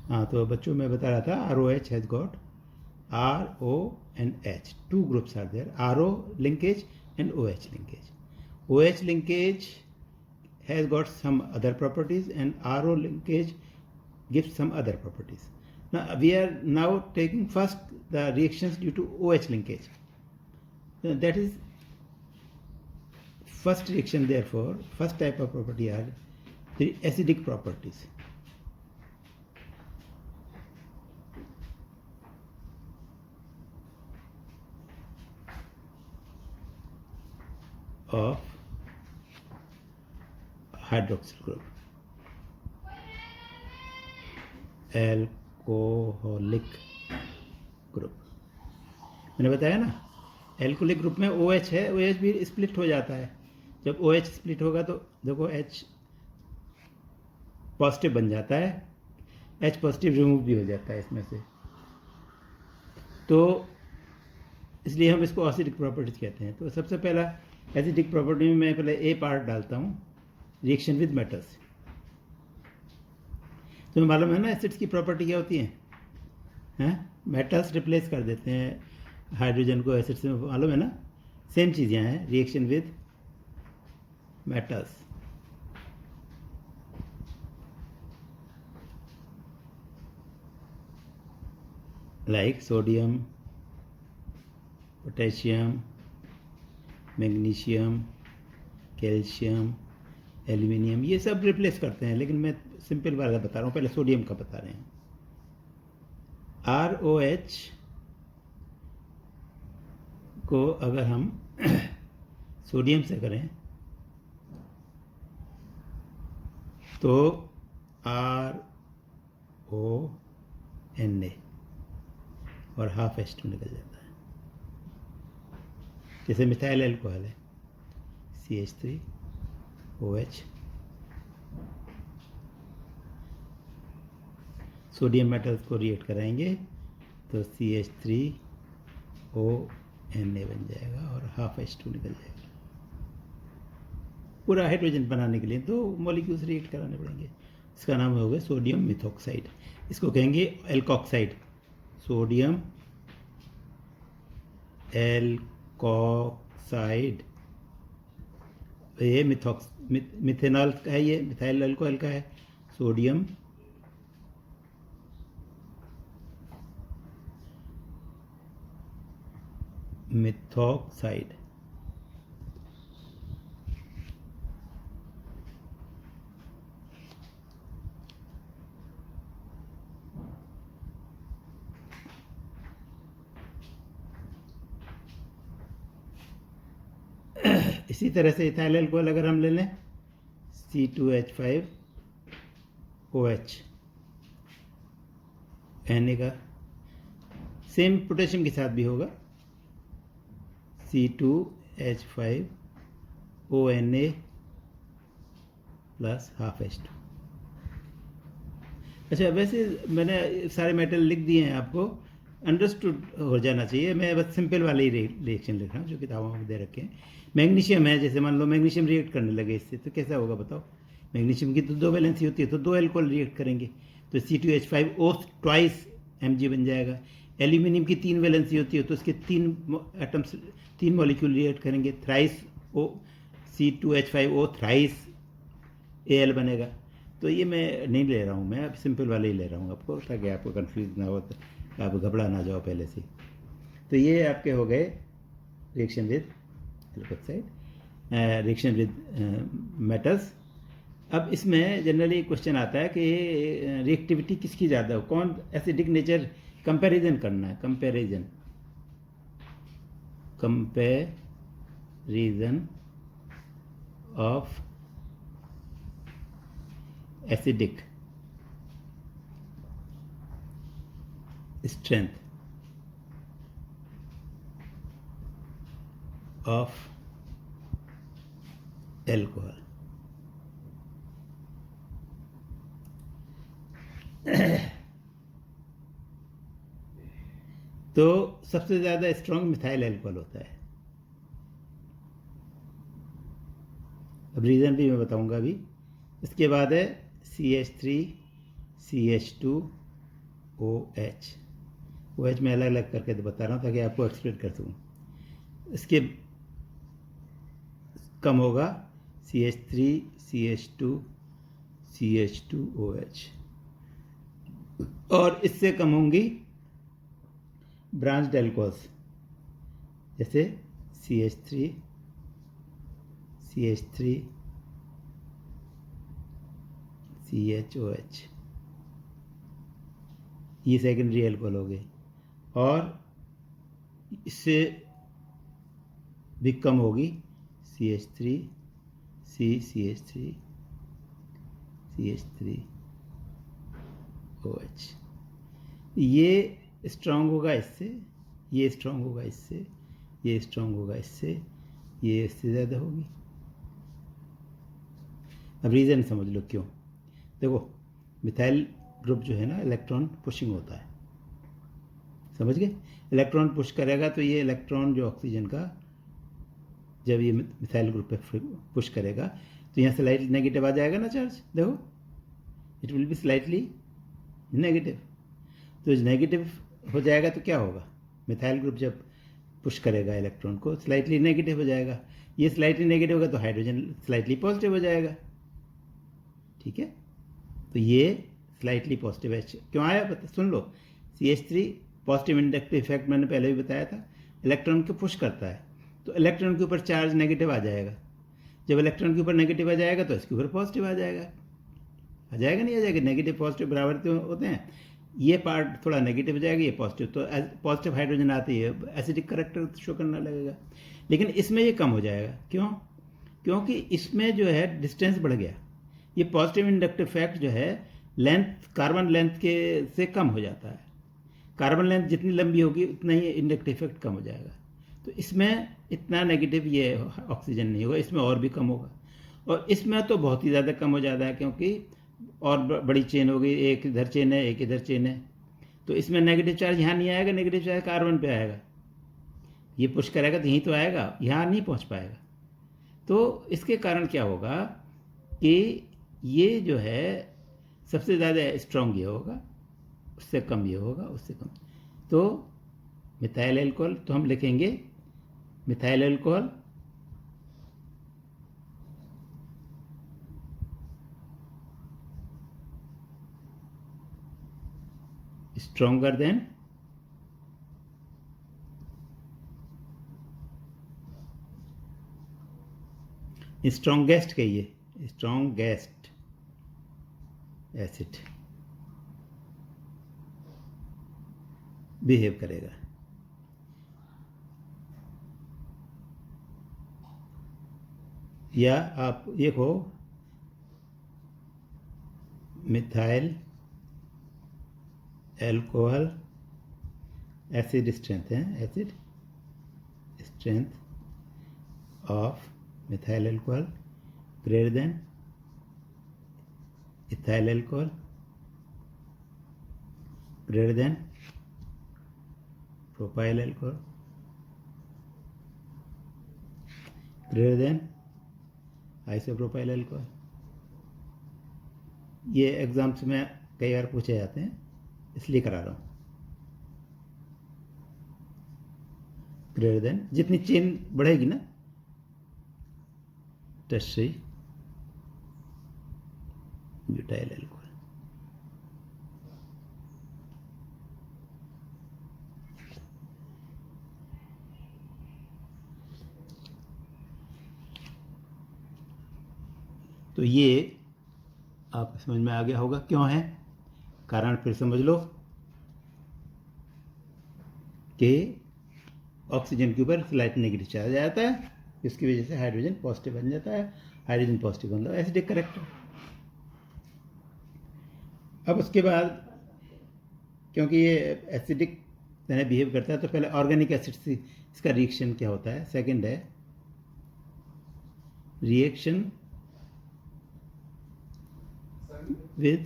हाँ, तो बच्चों मैं बता रहा था ROH has got RO and H. Two groups are there, RO linkage and OH linkage. OH linkage has got some other properties and RO linkage gives some other properties. Now we are now taking first the reactions due to OH linkage. That is first reaction, therefore first type of property are the acidic properties. Of hydroxyl group, alcoholic group. मैंने बताया ना, alcoholic group में OH है, OH भी split हो जाता है. जब OH स्प्लिट होगा तो देखो H पॉजिटिव बन जाता है, H पॉजिटिव रिमूव भी हो जाता है इसमें से. तो इसलिए हम इसको एसिडिक प्रॉपर्टीज कहते हैं. तो सबसे पहला एसिडिक प्रॉपर्टी में मैं पहले ए पार्ट डालता हूँ, रिएक्शन विद मेटल्स. तुम्हें मालूम है ना एसिड्स की प्रॉपर्टी क्या होती है? मेटल्स रिप्लेस कर देते हैं हाइड्रोजन को एसिड से, मालूम है ना. सेम चीज़ यहाँ है, reaction with metals. Like sodium, potassium, magnesium, calcium, aluminium, ये सब रिप्लेस करते हैं. लेकिन मैं सिंपल वाला बता रहा हूँ, पहले सोडियम का बता रहे हैं. ROH को अगर हम सोडियम से करें तो RONA और हाफ H2 निकल जाता है. जैसे मिथाइल अल्कोहल है, CH3OH. सोडियम मेटल्स को रिएक्ट कराएंगे तो CH3ONA बन जाएगा और हाफ H2 निकल जाएगा. पूरा हाइड्रोजन बनाने के लिए दो मॉलिक्यूल्स रिएक्ट कराने पड़ेंगे. इसका नाम होगा सोडियम मिथॉक्साइड. इसको कहेंगे एल्कोक्साइड. Sodium alkoxide. ये मिथेनॉल का है, ये मिथाइल अल्कोहल का है. Sodium methoxide. इसी तरह से इथाइल अल्कोहल अगर हम ले लें, C2H5OH, Na का सेम पोटेशियम के साथ भी होगा, C2H5ONA प्लस हाफ H2. अच्छा, वैसे मैंने सारे मेटल लिख दिए हैं, आपको अंडरस्टूड हो जाना चाहिए. मैं बस सिंपल वाले ही रिएक्शन लिख रहा हूँ जो किताबों में दे रखे हैं. मैग्नीशियम है, जैसे मान लो मैग्नीशियम रिएक्ट करने लगे इससे, तो कैसा होगा बताओ. मैग्नीशियम की तो दो वैलेंसी होती है, तो दो अल्कोहल रिएक्ट करेंगे तो C2H5O ट्वाइस Mg बन जाएगा. एल्यूमिनियम की तीन वैलेंसी होती है, तो उसके तीन एटम्स, तीन मॉलिक्यूल रिएक्ट करेंगे, thrice O C2H5O thrice Al बनेगा. तो ये मैं नहीं ले रहा हूँ, मैं अब सिंपल वाले ही ले रहा हूँ आपको, ताकि आपको कन्फ्यूज ना हो, तो आप घबरा ना जाओ पहले से. तो ये आपके हो गए reaction with alkoxide, reaction with metals. अब इसमें जनरली क्वेश्चन आता है कि रिएक्टिविटी किसकी ज़्यादा हो, कौन एसिडिक नेचर, कंपैरिजन करना है. Comparison of acidic strength of alcohol. तो सबसे ज़्यादा स्ट्रॉन्ग मिथाइल अल्कोहल होता है. अब रीज़न भी मैं बताऊंगा अभी. इसके बाद है CH3, CH2, ओ एच मैं अलग अलग करके तो बता रहा हूँ ताकि आपको एक्सप्लेन कर सकूँ। इसके कम होगा CH3 CH2 CH2OH, और इससे कम होंगी ब्रांच एल्कोहल्स जैसे CH3 CHOH, ये सेकेंडरी एल्कोहल हो गए। और इससे भी कम होगी CH3 CH3 CH3OH। ये स्ट्रांग होगा इससे, ये स्ट्रांग होगा इससे, ये स्ट्रांग होगा इससे, ये इससे ज़्यादा होगी। अब रीज़न समझ लो क्यों। देखो मिथाइल ग्रुप जो है ना, इलेक्ट्रॉन पुशिंग होता है, समझ गए। इलेक्ट्रॉन पुश करेगा तो ये इलेक्ट्रॉन जो ऑक्सीजन का, जब ये मिथाइल ग्रुप पे पुश करेगा तो यहाँ स्लाइटली नेगेटिव आ जाएगा ना चार्ज, देखो it will be slightly negative. तो नेगेटिव हो जाएगा तो क्या होगा, मिथाइल ग्रुप जब पुश करेगा इलेक्ट्रॉन को स्लाइटली नेगेटिव हो जाएगा। ये स्लाइटली नेगेटिव होगा तो हाइड्रोजन स्लाइटली पॉजिटिव हो जाएगा, ठीक है। तो ये स्लाइटली पॉजिटिव है, क्यों आया पता सुन लो। CH3 पॉजिटिव इंडक्टिव इफेक्ट मैंने पहले भी बताया था, इलेक्ट्रॉन को पुश करता है तो इलेक्ट्रॉन के ऊपर चार्ज नेगेटिव आ जाएगा। जब इलेक्ट्रॉन के ऊपर नेगेटिव आ जाएगा तो इसके ऊपर पॉजिटिव आ जाएगा नहीं आ जाएगा। नेगेटिव पॉजिटिव बराबर तो होते हैं, ये पार्ट थोड़ा नेगेटिव हो जाएगा, ये पॉजिटिव, तो पॉजिटिव हाइड्रोजन आती है, एसिडिक करेक्टर शो करना लगेगा। लेकिन इसमें ये कम हो जाएगा, क्यों? क्योंकि इसमें जो है डिस्टेंस बढ़ गया। ये पॉजिटिव इंडक्टिव इफेक्ट जो है लेंथ, कार्बन लेंथ के से कम हो जाता है। कार्बन लेंथ जितनी लंबी होगी उतना ही इंडक्टिव इफेक्ट कम हो जाएगा। तो इसमें इतना नेगेटिव ये ऑक्सीजन नहीं होगा, इसमें और भी कम होगा। और इसमें तो बहुत ही ज़्यादा कम हो जाता है, क्योंकि और बड़ी चेन हो गई, एक इधर चेन है एक इधर चेन है, तो इसमें नेगेटिव चार्ज यहाँ नहीं आएगा, नेगेटिव चार्ज कार्बन पे आएगा। ये पुश करेगा तो यहीं तो आएगा, यहाँ नहीं पहुँच पाएगा। तो इसके कारण क्या होगा कि ये जो है सबसे ज़्यादा स्ट्रॉन्ग ये होगा, उससे कम ये होगा, उससे कम। तो मिथाइल एल्कोहल तो हम लिखेंगे methyl alcohol stronger than strongest कहिए, स्ट्रॉन्गेस्ट एसिड बिहेव करेगा। या आप देखो मिथाइल एल्कोहल एसिड स्ट्रेंथ है, acid strength of methyl alcohol greater than ethyl alcohol greater than propyl alcohol greater than isopropyl alcohol. ये एग्जाम्स में कई बार पूछे जाते हैं, इसलिए करा रहा हूँ। ग्रेटर देन, जितनी चेन बढ़ेगी ना, टर्शरी ब्यूटाइल एल्कोहल। तो ये आप समझ में आ गया होगा क्यों है, कारण फिर समझ लो कि ऑक्सीजन के ऊपर स्लाइट नेगेटिव चार्ज आता है, इसकी वजह से हाइड्रोजन पॉजिटिव बन जाता है। हाइड्रोजन पॉजिटिव मतलब एसिडिक करेक्टर। अब उसके बाद क्योंकि ये एसिडिक तरह बिहेव करता है तो पहले ऑर्गेनिक एसिड से इसका रिएक्शन क्या होता है। सेकंड है रिएक्शन with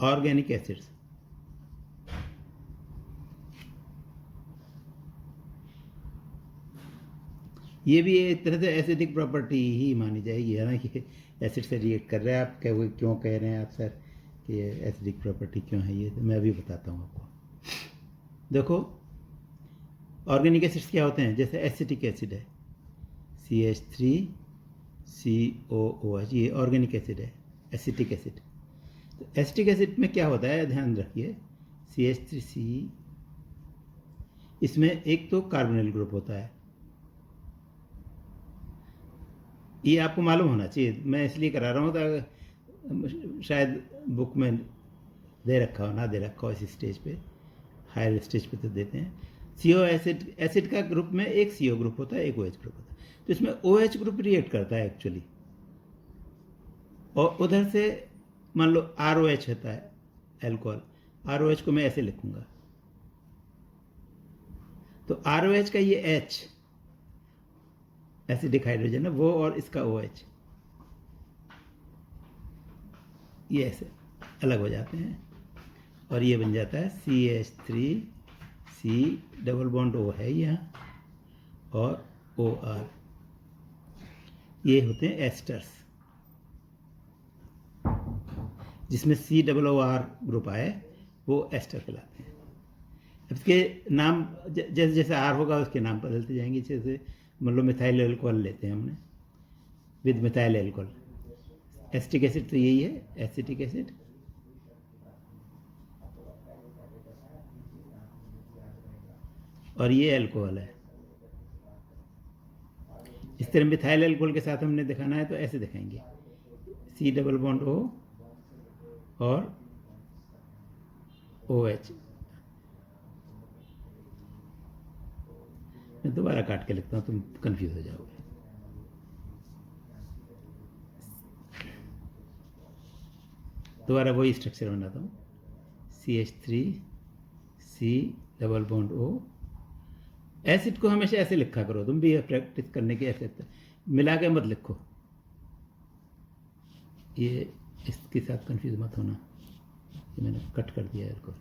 organic acids। ये भी एक तरह से एसिडिक प्रॉपर्टी ही मानी जाएगी, है ना, कि एसिड से रिएक्ट कर रहा है। आप क्यों कह रहे हैं आप सर कि ये एसिडिक प्रॉपर्टी क्यों है, ये तो मैं अभी बताता हूँ आपको। देखो ऑर्गेनिक एसिड्स क्या होते हैं, जैसे एसिटिक एसिड है CH3COOH, ये ऑर्गेनिक एसिड है, एसिटिक एसिड। तो एसिटिक एसिड में क्या होता है, ध्यान रखिए, CH3C, इसमें एक तो कार्बोनिल ग्रुप होता है, ये आपको मालूम होना चाहिए, मैं इसलिए करा रहा हूँ तो शायद बुक में दे रखा हो ना दे रखा हो, इस स्टेज पे, हायर स्टेज पे तो देते हैं। CO एसिड का ग्रुप में एक CO ग्रुप होता है, एक OH ग्रुप होता है, तो इसमें OH ग्रुप रिएक्ट करता है एक्चुअली, और उधर से मान लो ROH होता है एल्कोहल, ROH को मैं ऐसे लिखूंगा, तो ROH का ये H एसिडिक हाइड्रोजन है वो, और इसका OH, ये ऐसे अलग हो जाते हैं, और ये बन जाता है CH3C, डबल बॉन्ड O है यहाँ, और OR, ये होते हैं एस्टर्स, जिसमें COOR ग्रुप आए वो एस्टर कहलाते हैं। अब इसके नाम जैसे जैसे R होगा उसके नाम बदलते जाएंगे, जैसे मतलब मिथाइल एल्कोहल लेते हैं हमने, with methyl alcohol, acetic acid तो यही है, एसिटिक एसिड, और ये एल्कोहल है। इस तरह मिथाइल एल्कोहल के साथ हमने दिखाना है तो ऐसे दिखाएंगे, C डबल बॉन्ड O और OH। मैं दोबारा काट के लिखता हूँ, तुम कंफ्यूज हो जाओगे। दोबारा वही स्ट्रक्चर बनाता हूँ, CH3C double bond O। Acid को हमेशा ऐसे लिखा करो, तुम भी प्रैक्टिस करने की, ऐसे मिला के मत लिखो, ये इसके साथ कंफ्यूज मत होना, ये मैंने कट कर दिया इसको।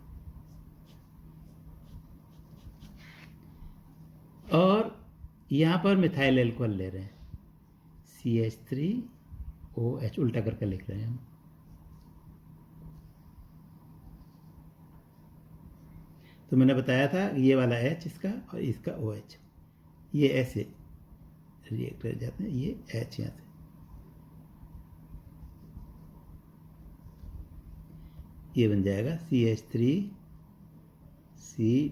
और यहाँ पर मिथाइल एल्कोहल ले रहे हैं, CH3OH, उल्टा करके लिख रहे हैं हम। तो मैंने बताया था ये वाला H इसका और इसका OH, ये ऐसे रिएक्ट कर जाते हैं, ये H यहाँ से, ये बन जाएगा CH3C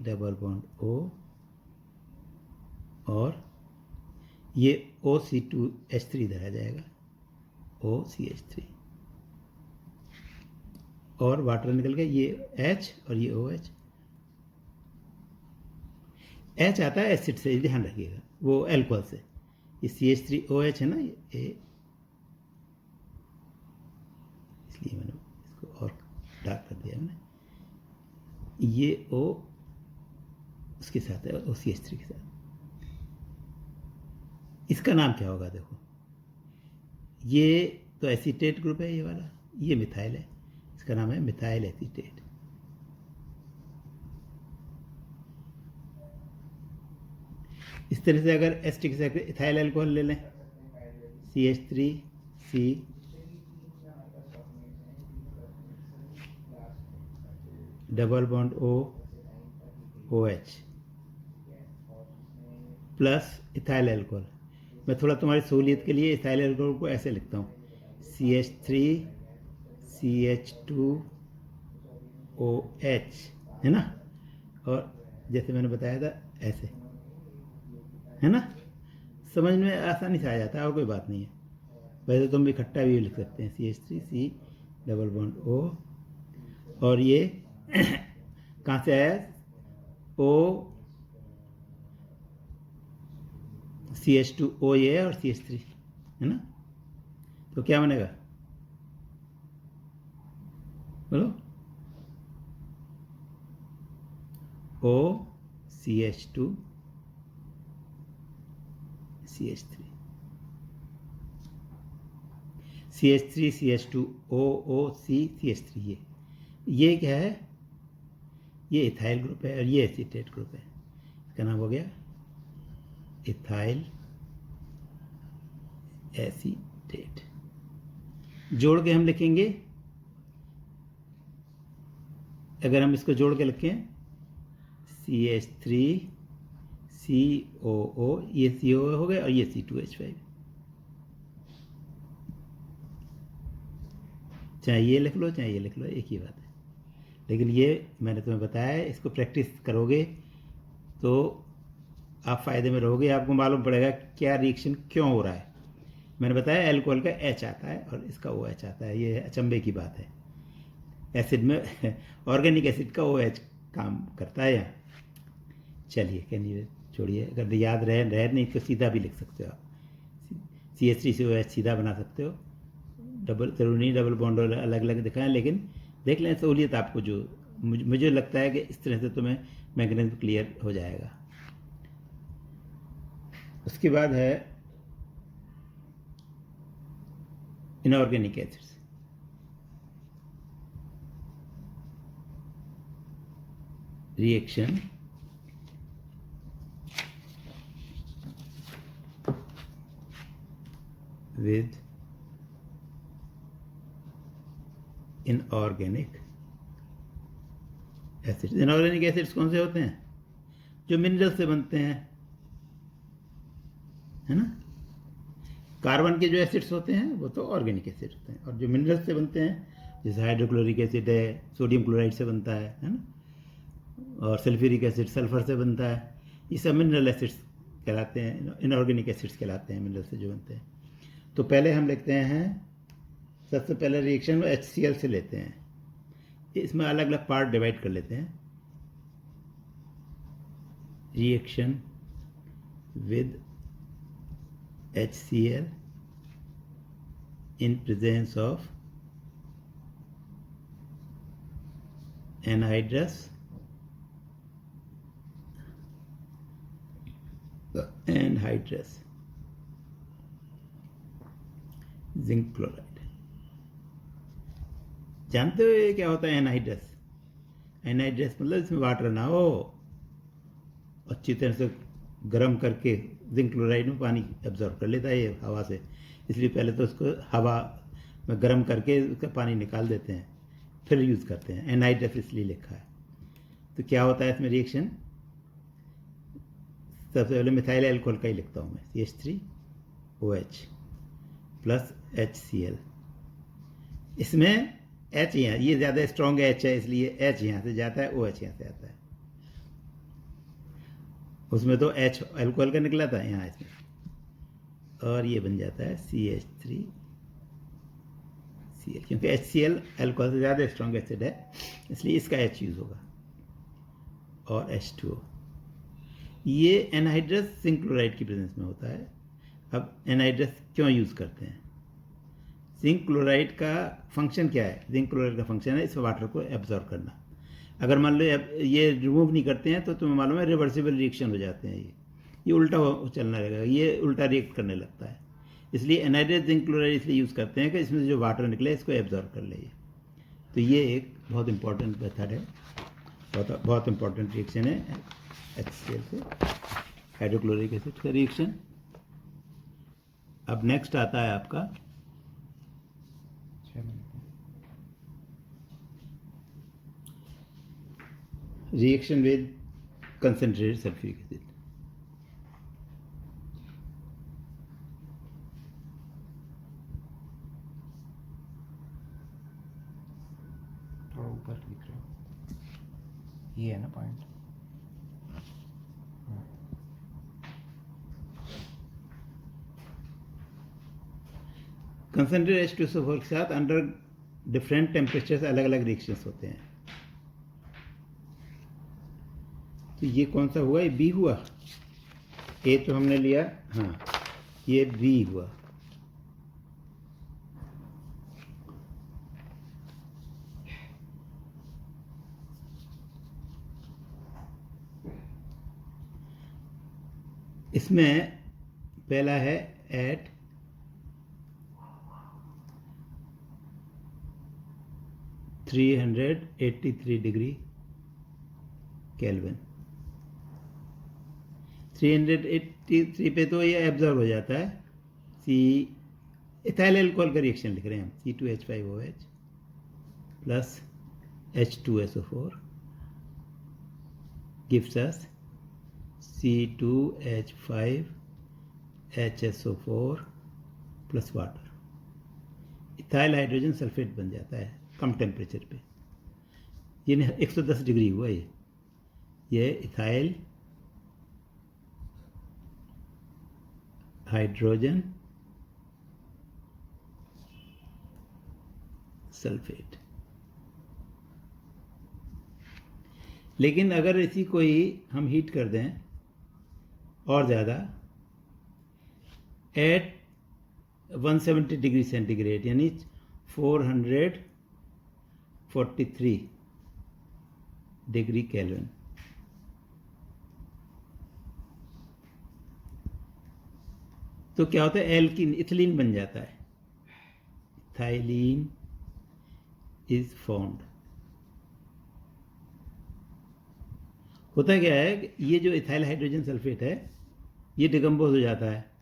डबल बॉन्ड O, और ये OC2H3 इधर आ जाएगा, OCH3, और वाटर निकल गया, ये H और ये OH। H आता है एसिड से, ध्यान रखिएगा, वो एल्कोहल से, ये CH3OH है ना, ये इसलिए मैंने इसको और डार्क कर दिया मैंने, ये O उसके साथ है, OCH3 के साथ। इसका नाम क्या होगा, देखो ये तो एसीटेट ग्रुप है, ये वाला, ये मिथाइल है, इसका नाम है मिथाइल एसीटेट। इस तरह से अगर एसिटिक से इथाइल अल्कोहल ले लें, CH3C double bond OH plus ethyl alcohol, मैं थोड़ा तुम्हारी सहूलियत के लिए इथाइल अल्कोहल को ऐसे लिखता हूँ, CH3CH2OH, है ना, और जैसे मैंने बताया था ऐसे, है ना, समझ में आसानी से आ जाता है, और कोई बात नहीं है। वैसे तुम भी इकट्ठा भी लिख सकते हैं, CH3C डबल बॉन्ड O, और ये कहाँ से आया, CH2O ये और CH3, है ना, तो क्या बनेगा बोलो, OCH2 CH3, CH3 CH2OOC CH3, ये क्या है, ये इथाइल ग्रुप है और ये एसीटेट ग्रुप है, इसका नाम हो गया इथाइल एसीटेट। जोड़ के हम लिखेंगे, अगर हम इसको जोड़ के लिखें CH3COO, ये COO हो गया और ये C2H5। चाहे ये लिख लो चाहे ये लिख लो, एक ही बात है। लेकिन ये मैंने तुम्हें बताया है, इसको प्रैक्टिस करोगे तो आप फ़ायदे में रहोगे, आपको मालूम पड़ेगा क्या रिएक्शन क्यों हो रहा है। मैंने बताया अल्कोहल का H आता है और इसका OH आता है, ये अचंभे की बात है। एसिड में ऑर्गेनिक एसिड का OH काम करता है यहाँ। चलिए कहनी छोड़िए, अगर याद रह नहीं तो सीधा भी लिख सकते हो आप, CH3COH सीधा बना सकते हो, डबल जरूरी नहीं डबल बॉन्ड अलग अलग दिखाएं, लेकिन देख लें सहूलियत आपको, जो मुझे लगता है कि इस तरह से तुम्हें मैकेनिज्म क्लियर हो जाएगा। उसके बाद है inorganic acids. Reaction with inorganic acids. Inorganic acids कौन से होते हैं? जो मिनरल से बनते हैं, है ना। कार्बन के जो एसिड्स होते हैं वो तो ऑर्गेनिक एसिड होते हैं, और जो मिनरल से बनते हैं जैसे हाइड्रोक्लोरिक एसिड है, सोडियम क्लोराइड से बनता है ना, और सल्फ्यूरिक एसिड सल्फर से बनता है, ये सब मिनरल एसिड्स कहलाते हैं, इनऑर्गेनिक एसिड्स कहलाते हैं मिनरल से जो बनते हैं। तो पहले हम लिखते हैं, सबसे पहले रिएक्शन में HCl से लेते हैं, इसमें अलग अलग पार्ट डिवाइड कर लेते हैं। Reaction with HCl in presence of anhydrous zinc chloride. जानते हो ये क्या होता है एनहाइड्रस? एनहाइड्रस मतलब इसमें वाटर ना हो, अच्छी तरह से गर्म करके जिंक क्लोराइड में पानी एब्जॉर्ब कर लेता है ये हवा से, इसलिए पहले तो उसको हवा में गर्म करके उसका पानी निकाल देते हैं, फिर यूज़ करते हैं। एनहाइड्रस इसलिए लिखा है। तो क्या होता है इसमें रिएक्शन? सबसे पहले मिथाइल अल्कोहल का ही लिखता हूँ मैं, CH3OH प्लस HCl। इसमें H यहाँ, ये ज़्यादा स्ट्रॉन्ग H है इसलिए H यहाँ से जाता है, OH यहाँ से आता है। उसमें तो H अल्कोहल का निकला था यहाँ इसमें, और ये बन जाता है CH3Cl, क्योंकि HCl अल्कोहल से ज़्यादा स्ट्रॉन्ग एसिड है इसलिए इसका H यूज़ होगा, और H2O। ये एनहाइड्रस जिंक क्लोराइड की प्रेजेंस में होता है। अब एनहाइड्रस क्यों यूज़ करते हैं? जिंक क्लोराइड का फंक्शन क्या है? जिंक क्लोराइड का फंक्शन है इस वाटर को एब्जॉर्ब करना। अगर मान लो ये रिमूव नहीं करते हैं तो तुम्हें मालूम है रिवर्सिबल रिएक्शन हो जाते हैं, ये उल्टा चलना लगेगा, ये उल्टा रिएक्ट करने लगता है। इसलिए एनहाइड्रस जिंक क्लोराइड इसलिए यूज़ करते हैं कि इसमें से जो वाटर निकले इसको एब्जॉर्ब कर ले। तो ये एक बहुत इंपॉर्टेंट मेथड है, बहुत इंपॉर्टेंट रिएक्शन है HCl से हाइड्रोक्लोरिक एसिड का रिएक्शन। अब नेक्स्ट आता है आपका reaction with concentrated sulphuric acid. थोड़ा ऊपर लिख रहे हो, ये है ना पॉइंट। कंसनट्रेटेड H2SO4 के साथ अंडर डिफरेंट टेम्परेचर अलग अलग रिएक्शंस होते हैं। तो ये कौन सा हुआ? ये B हुआ। A तो हमने लिया, हाँ ये B हुआ। इसमें पहला है एट 383 डिग्री केल्विन। 383 पे तो ये एब्जॉर्ब हो जाता है, CH2 इथाइल अल्कोहल का रिएक्शन लिख रहे हैं हम, C2H5OH plus H2SO4 gives us C2H5HSO4 plus water. Ethyl hydrogen sulphate बन जाता है कम टेम्परेचर पे। ये 110 डिग्री हुआ ये इथाइल हाइड्रोजन सल्फेट। लेकिन अगर इसी को ही हम हीट कर दें और ज़्यादा एट 170 डिग्री सेंटीग्रेड यानी 443 डिग्री केल्विन, तो क्या होता है, एल्कीन इथिलीन बन जाता है। Ethylene is formed. होता क्या है कि ये जो इथाइल हाइड्रोजन सल्फेट है ये डिकम्पोज हो जाता है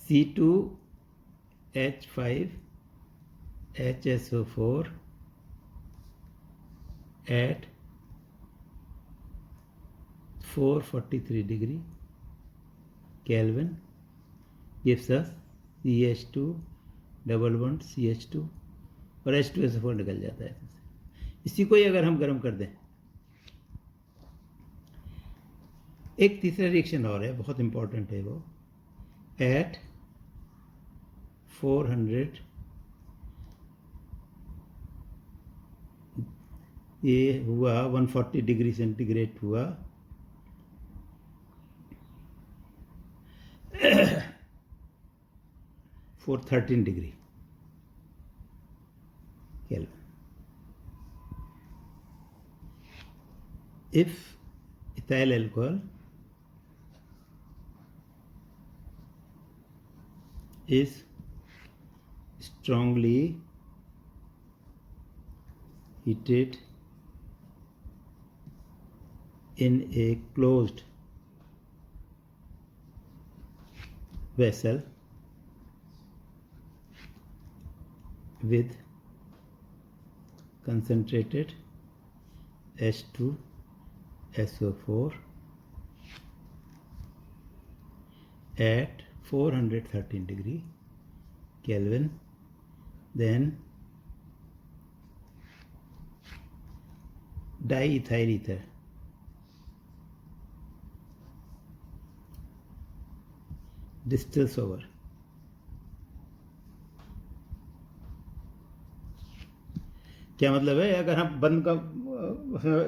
C2H5HSO4 at 443 degree Kelvin gives us CH2 double bond CH2 और H2SO4 निकल जाता है। इसी को ही अगर हम गर्म कर दें, एक तीसरा रिएक्शन और है, बहुत इंपॉर्टेंट है वो, एट 400, ये हुआ 140 डिग्री सेंटीग्रेड हुआ 413 degree kelvin. If ethyl alcohol is strongly heated in a closed vessel with concentrated H2SO4 at 413 degree Kelvin, then diethyl ether distills over। क्या मतलब है, अगर हम बंद का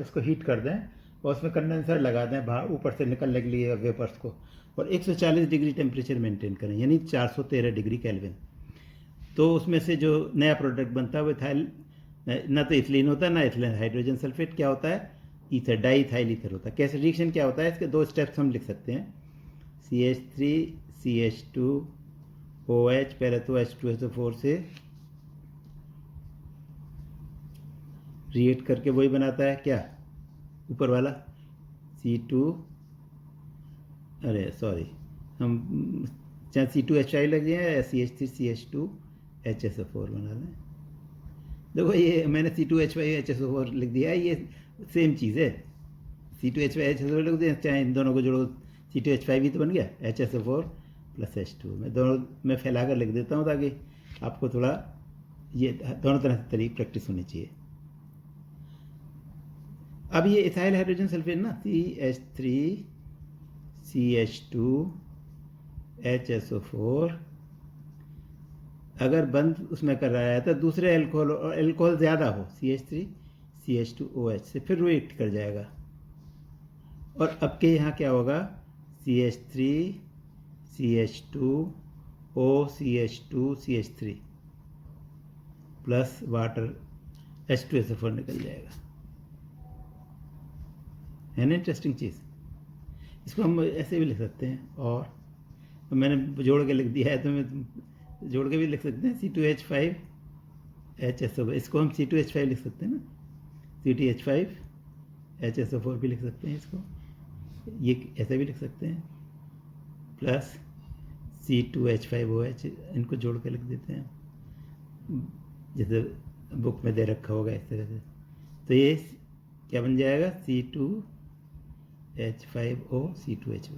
इसको हीट कर दें और उसमें कंडेंसर लगा दें बाहर ऊपर से निकलने के लिए वेपर्स को, और 140 डिग्री टेम्परेचर मेंटेन करें यानी 413 डिग्री केल्विन, तो उसमें से जो नया प्रोडक्ट बनता है वो इथाइल, ना तो इथिलीन होता है ना इथिलीन हाइड्रोजन सल्फेट, क्या होता है, ईथर, डाईथाइल ईथर होता है। कैसे रिएक्शन क्या होता है, इसके दो स्टेप्स हम लिख सकते हैं। CH3CH2OH, पहले तो H2SO4 से रिएक्ट करके वही बनाता है क्या, ऊपर वाला C2, अरे सॉरी, हम चाहे C2H5 लग जाए या CH3CH2HSO4 बना लें। देखो ये मैंने C2H5HSO4 लिख दिया है, ये सेम चीज़ है। C2H5HSO4 लिख दिया, चाहे इन दोनों को जोड़ो, C2H5 ही तो बन गया, HSO4 प्लस H2। मैं दोनों में फैला कर लिख देता हूँ ताकि आपको थोड़ा ये दोनों तरह से तरीके प्रैक्टिस होनी चाहिए। अब ये इथाइल हाइड्रोजन सल्फेट ना, CH3CH2HSO4 अगर बंद उसमें कर रहा है तो दूसरे एल्कोहल ज़्यादा हो, CH3CH2OH से फिर रिएक्ट कर जाएगा, और अब के यहाँ क्या होगा, CH3CH2OCH2CH3 प्लस वाटर H2SO4 निकल जाएगा। है ना इंटरेस्टिंग चीज़। इसको हम ऐसे भी लिख सकते हैं, और मैंने जोड़ के लिख दिया है तो मैं जोड़ के भी लिख सकते हैं, C2H5HSO4, इसको हम C2H5 लिख सकते हैं ना, C2H5HSO4 भी लिख सकते हैं इसको, ये ऐसे भी लिख सकते हैं, प्लस C2H5OH, इनको जोड़ के लिख देते हैं जैसे बुक में दे रखा होगा इस तरह से। तो ये क्या बन जाएगा, C2H5O C2H।